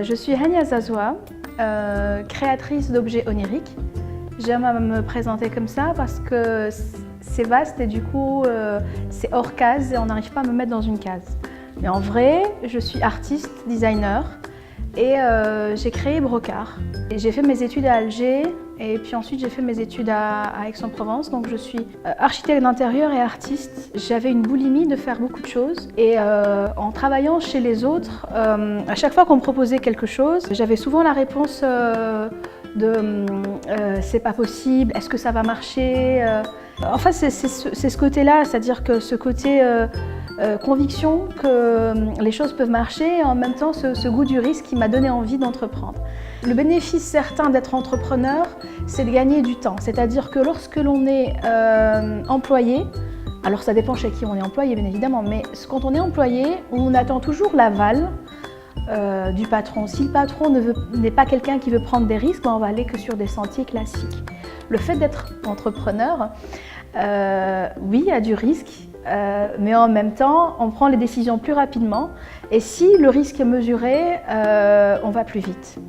Je suis Hania Zazoua, créatrice d'objets oniriques. J'aime à me présenter comme ça parce que c'est vaste et du coup c'est hors case et on n'arrive pas à me mettre dans une case. Mais en vrai, je suis artiste, designer et j'ai créé Brocart. J'ai fait mes études à Alger et puis ensuite j'ai fait mes études à Aix-en-Provence. Donc je suis architecte d'intérieur et artiste. J'avais une boulimie de faire beaucoup de choses et en travaillant chez les autres, à chaque fois qu'on me proposait quelque chose, j'avais souvent la réponse c'est pas possible, est-ce que ça va marcher Enfin c'est ce côté-là, c'est-à-dire que ce côté conviction que les choses peuvent marcher et en même temps ce goût du risque qui m'a donné envie d'entreprendre. Le bénéfice certain d'être entrepreneur, c'est de gagner du temps. C'est-à-dire que lorsque l'on est employé, alors ça dépend chez qui on est employé bien évidemment, mais quand on est employé, on attend toujours l'aval du patron. Si le patron n'est pas quelqu'un qui veut prendre des risques, on va aller que sur des sentiers classiques. Le fait d'être entrepreneur, oui, il y a du risque, mais en même temps, on prend les décisions plus rapidement et si le risque est mesuré, on va plus vite.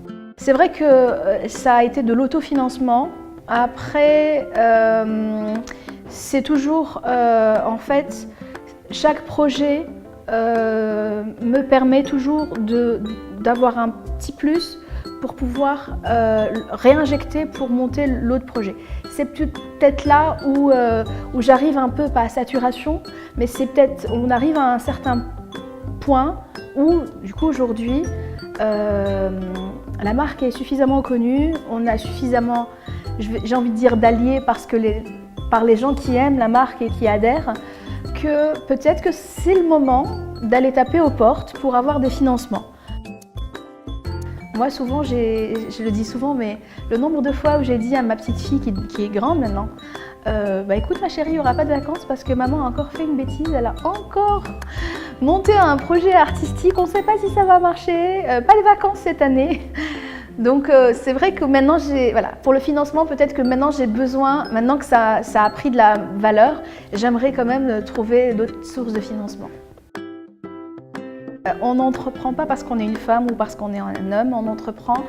C'est vrai que ça a été de l'autofinancement. Après, c'est toujours, en fait, chaque projet me permet toujours d'avoir un petit plus pour pouvoir réinjecter pour monter l'autre projet. C'est peut-être là où j'arrive un peu, pas à saturation, mais c'est peut-être, on arrive à un certain point où, du coup, aujourd'hui, la marque est suffisamment connue, on a suffisamment, j'ai envie de dire, d'alliés par les gens qui aiment la marque et qui adhèrent, que peut-être que c'est le moment d'aller taper aux portes pour avoir des financements. Moi, souvent, je le dis souvent, mais le nombre de fois où j'ai dit à ma petite fille qui est grande maintenant, bah écoute ma chérie, il n'y aura pas de vacances parce que maman a encore fait une bêtise, elle a encore monté un projet artistique, on ne sait pas si ça va marcher, pas de vacances cette année. Donc c'est vrai que maintenant, voilà, pour le financement, peut-être que maintenant j'ai besoin, maintenant que ça a pris de la valeur, j'aimerais quand même trouver d'autres sources de financement. On n'entreprend pas parce qu'on est une femme ou parce qu'on est un homme, on entreprend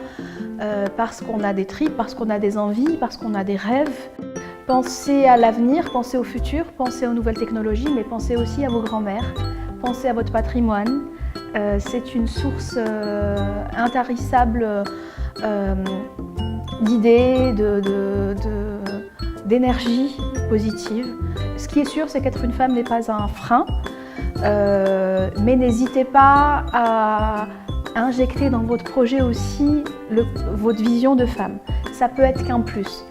parce qu'on a des tripes, parce qu'on a des envies, parce qu'on a des rêves. Pensez à l'avenir, pensez au futur, pensez aux nouvelles technologies, mais pensez aussi à vos grands-mères, pensez à votre patrimoine. C'est une source intarissable d'idées, d'énergie positive. Ce qui est sûr, c'est qu'être une femme n'est pas un frein. Mais n'hésitez pas à injecter dans votre projet aussi votre vision de femme. Ça peut être qu'un plus.